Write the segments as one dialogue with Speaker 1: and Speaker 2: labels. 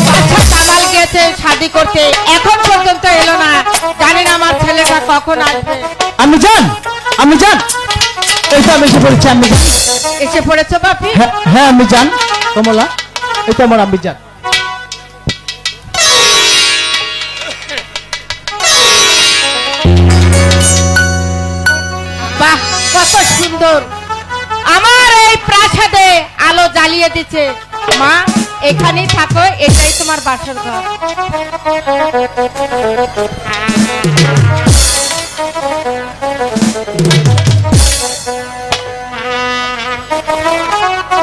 Speaker 1: বাচ্চা দালাল গেছে শাদি করতে, এখন পর্যন্ত এলো না। জানি না আমার ছেলেটা কখন আসবে।
Speaker 2: আমি জান, এই তো আমি এসে পড়েছি। আমি
Speaker 1: এসে পড়েছো বাপি?
Speaker 2: হ্যাঁ আমি জান কমলা, এই তো আমার আমি জান।
Speaker 1: বাহ, কত সুন্দর! আমার এই প্রাসাদে আলো জ্বালিয়ে দিচ্ছে। মা, এখানেই থাকো, এটাই তোমার বাসর ঘর।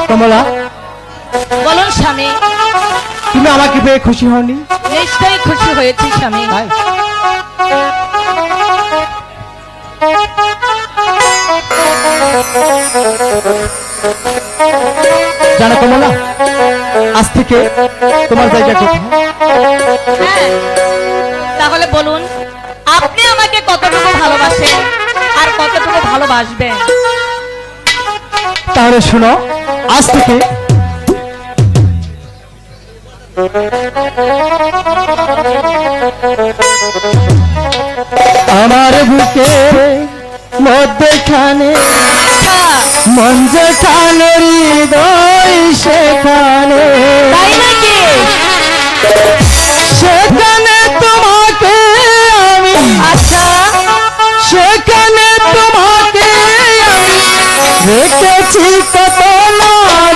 Speaker 2: কমলা,
Speaker 1: বলুন স্বামী।
Speaker 2: তুমি আমাকে পেয়ে খুশি হওনি?
Speaker 1: নিশ্চয়ই খুশি হয়েছি স্বামী।
Speaker 2: জানো কমলা, আজ থেকে তোমার জায়গা কোথায়?
Speaker 1: হ্যাঁ, তাহলে বলুন আপনি আমাকে কতটুকু ভালোবাসেন আর কতটুকু ভালোবাসবেন।
Speaker 2: তাহলে শোনো, আজ থেকে আমার বুকে মধ্যখানে মন যেখানে হৃদয় সেখানে,
Speaker 1: তাই নাকি?
Speaker 2: সেখানে তোমাকে আমি,
Speaker 1: আচ্ছা,
Speaker 2: সেখানে তোমাকে আমি রেখেছি কত না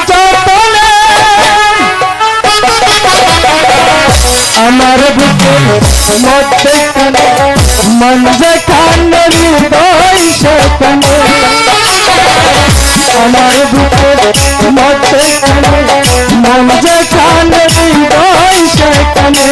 Speaker 2: যতনে। আমার বুকে মধ্যখানে মন যেখানে হৃদয় সেখানে, আমার বুকে মধ্যখানে মন যেখানে হৃদয় সেখানে।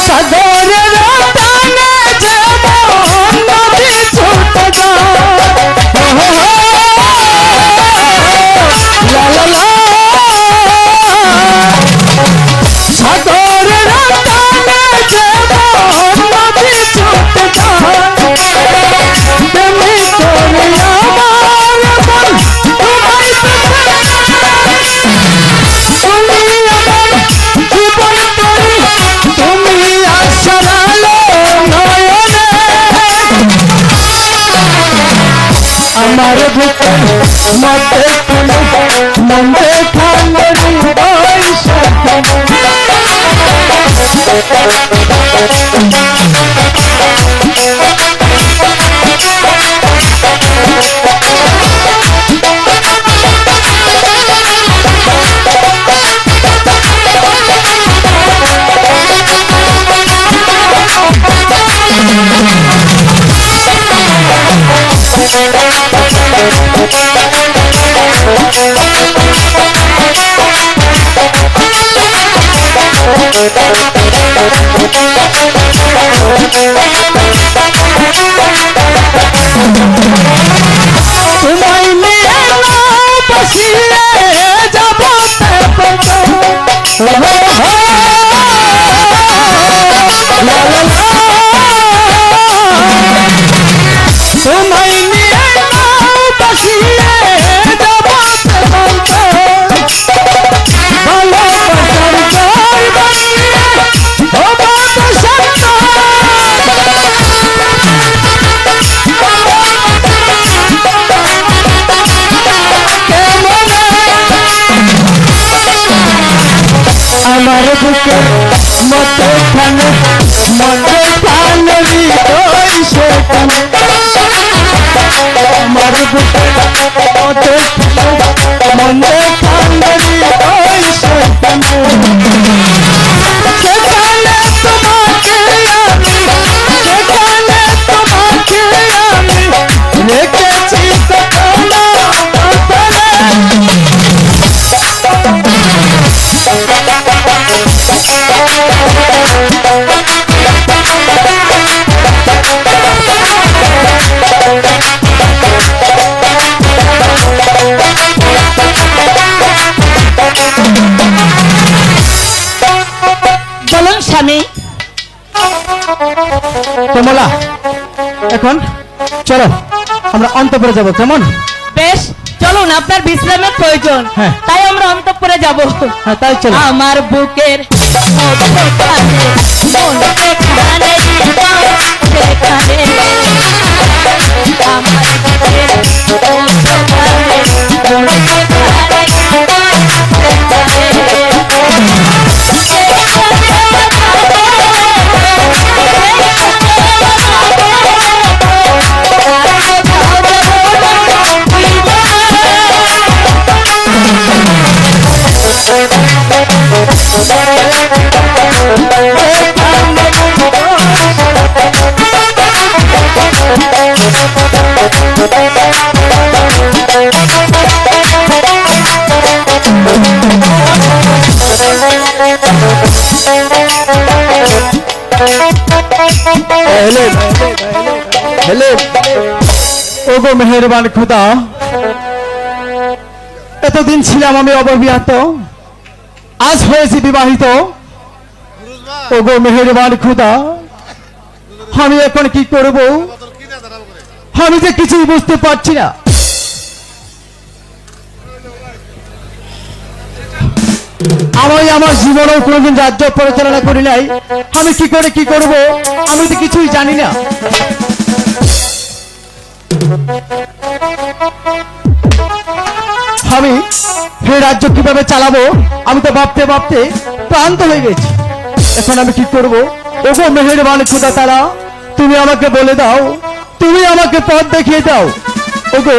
Speaker 2: সাগরের টানে যেমন নদী ছুটে যায়, লা লা লা। সাগরের টানে যেমন নদী ছুটে যায়, তেমনি করে আমার মন তোমায় পেতে। তুমি আমার জীবন তরি, তুমি আশার আলো নয়নে। আমার বুকে মধ্যখানে মন যেখানে হৃদয় সেখানে। তোমায় নিয়ে নাও বসিয়ে যাব তোমায় নিয়ে নাও বসিয়ে যাব ভালোবাসার জয় বানিয়ে তোমার আমার বুকে মধ্যখানে মধ্যখানে হৃদয় সেখানে। আমার বুকে মধ্যখানে মধ্যখানে হৃদয় সেখানে। সেখানে তোমাকে আমি, সেখানে তোমাকে আমি রেখেছি কত না
Speaker 1: স্বামী।
Speaker 2: কমলা, এখন চলো আমরা অন্তঃপুরে যাব, কেমন?
Speaker 1: বেশ, চলুন, আপনার বিশ্রামের প্রয়োজন,
Speaker 2: হ্যাঁ।
Speaker 1: তাই আমরা অন্তঃপুরে যাব।
Speaker 2: হ্যাঁ, তাই চলো।
Speaker 1: আমার বুকের মধ্যখানে, মধ্যখানে হৃদয় সেখানে, আমার বুকের মধ্যখানে, মধ্যখানে হৃদয়
Speaker 2: ওগো মেহেরবান খোদা, এতদিন ছিলাম আমি অবিবাহিত, আজ হয়েছি বিবাহিত। ওগো মেহেরবান খোদা, আমি এখন কি করব? আমি যে কিছুই বুঝতে পারছি না। আমি আমার জীবনেও কোনোদিন রাজ্য পরিচালনা করি নাই, আমি কি করে কি করব আমি তো কিছুই জানি না। আমি এই রাজ্য কিভাবে চালাবো আমি তো ভাবতে ভাবতে ক্লান্ত হয়ে গেছি। এখন আমি কি করব? ওগো মেহেরবান খোদা তাআলা, তুমি আমাকে বলে দাও, তুমি আমাকে পথ দেখিয়ে দাও। ওগো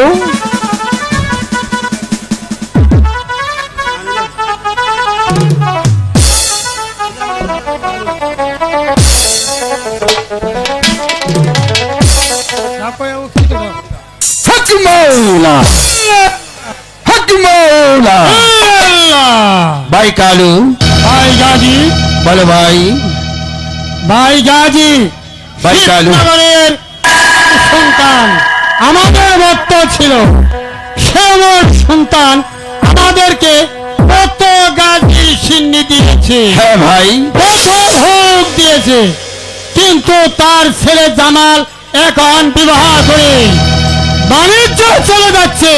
Speaker 3: भाई कालू,
Speaker 4: ভাই গাজী,
Speaker 3: बोलो भाई।
Speaker 4: ভাই গাজী,
Speaker 3: ভাই কালু।
Speaker 4: কৃষ্ণনগরের সন্তান আমাদের ভক্ত ছিল, সে আমার সন্তান আমাদেরকে কত গাজী সিন্নি দিয়েছে,
Speaker 3: है भाई।
Speaker 4: কত ভোগ দিয়েছে, কিন্তু তার ছেলে জামাল এখন বিবাহ করে বাণিজ্য চলে যাচ্ছে,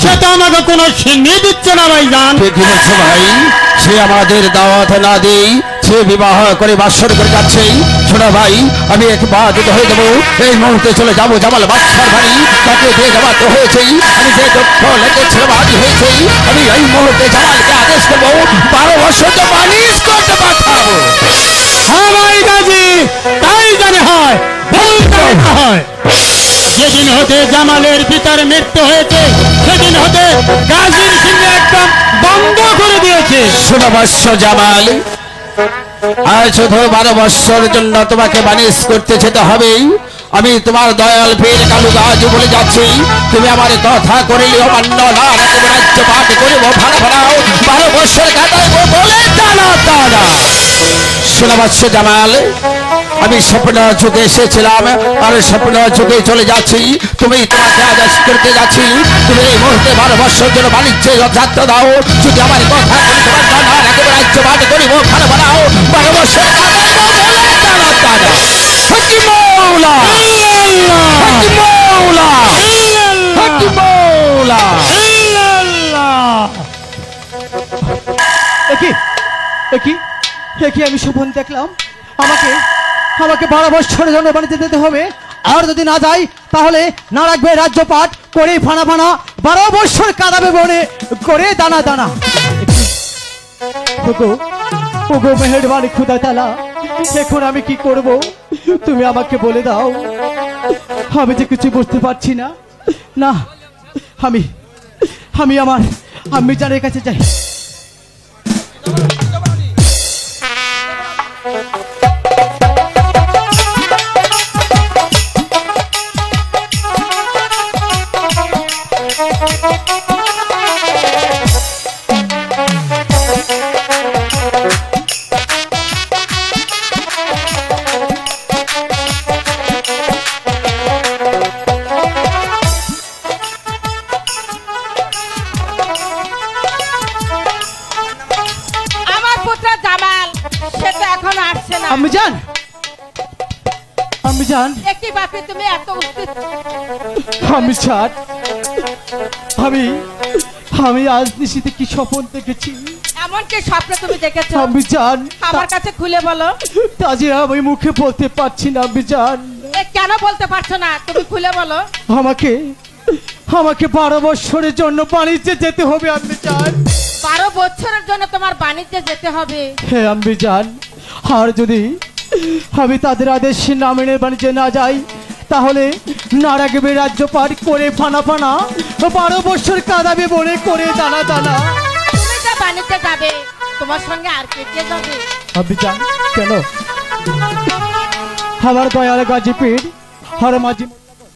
Speaker 4: সেটা আমাকে কোনো সিন্নি দিচ্ছে না ভাইজান।
Speaker 3: ঠিক বলছো ভাই, সে আমাদের দাওয়াত না দেই সে বিবাহ করে বাসর করে যাচ্ছে। শোনো ভাই, আমি এক বাধিত হয়ে যাবো, এই মুহূর্তে চলে যাবো জামাল বাদশার বাড়ি, তাকে দিয়ে যাওয়া তো হয়েছেই, আমি যে দুঃখ লেগেছে বাদী হয়েছি, আমি এই মুহূর্তে জামালকে আদেশ করবো 12 বছর তো মালিশ করতে পাঠাবো।
Speaker 4: হ্যাঁ ভাই গাজী, তাই জানে হয়, ভুল জানে না হয়। যেদিন হতে জামালের পিতার মৃত্যু হয়েছে সেদিন হতে গাজীর সিংহে একদম বন্ধ করে দিয়েছে।
Speaker 3: শোনো বৎস জামাল, আর শুধু 12 বৎসরের জন্য তোমাকে বানিশ করতে যেতে হবে। আমি তোমার দয়াল পীর কালু গাজী বলে যাচ্ছি, তুমি আমার কথা করিলে অমান্য না রাখবো, রাজ্য পাঠ করিব ভাড়া ভাড়াও 12 বৎসর কাটাইব বলে টানা টানা। শোনো বৎস জামাল, আমি স্বপ্ন যুগে এসেছিলাম আর স্বপ্ন যুগে চলে যাচ্ছি। তুমি তোমাকে আদেশ করতে যাচ্ছি, তুমি এই মুহূর্তে 12 বৎসর জন্য বাণিজ্যে যাত্রা দাও। যদি আমার কথা করি তোমার টানা রাখবো, রাজ্য পাঠ করিব ভাড়া ভাড়াও 12 বৎসর কাটাইব বলে টানা টানা। হকি মৌলা, হকি মৌলা, হকি মৌলা।
Speaker 2: একই একই একই আমি স্বপ্ন দেখলাম, আমাকে আমাকে 12 বছরের জন্য বাড়িতে যেতে হবে, আর যদি না যাই তাহলে না রাখবে রাজ্যপাট করে ফানা ফানা 12 বছর কাঁদাবে বনে করে দানা দানা। ওগো ওগো মেহেরবান খোদা তাআলা, এখন আমি কি করব তুমি আমাকে বলে দাও। আমি যে কিছু বুঝতে পারছি না। না, আমি আমি আমার আম্মি জানের কাছে যাই। আমি জান
Speaker 1: একটি বাপে তুমি এত উচিত
Speaker 2: আমি জান আমি আজ নিশিতে কি স্বপ্ন দেখেছি
Speaker 1: এমন কি স্বপ্ন তুমি দেখেছো
Speaker 2: আমি জান
Speaker 1: আমার কাছে খুলে বলো।
Speaker 2: তা যে আমি মুখে বলতে পারছি না আমি জান
Speaker 1: এ কেন বলতে পারছো না, তুমি খুলে বলো।
Speaker 2: আমাকে 12 বছরের জন্য বাণিজ্যে যেতে হবে আমি জান।
Speaker 1: 12 বছরের জন্য তোমার বাণিজ্যে যেতে হবে।
Speaker 2: হ্যাঁ আমি জান, আর যদি আমি তাদের আদেশ না মেনে বাণিজ্যে না যাই তাহলে নারাগবে রাজ্য পার করে ফানা 12 বছর কাঁদাবে বলে করে দানা দানা।
Speaker 1: তুমি যে বাণিজ্যে যাবে তোমার সঙ্গে আর কে কে যাবে?
Speaker 2: আমি জান কেন আমার দয়াল গাজীপীর আর মাঝি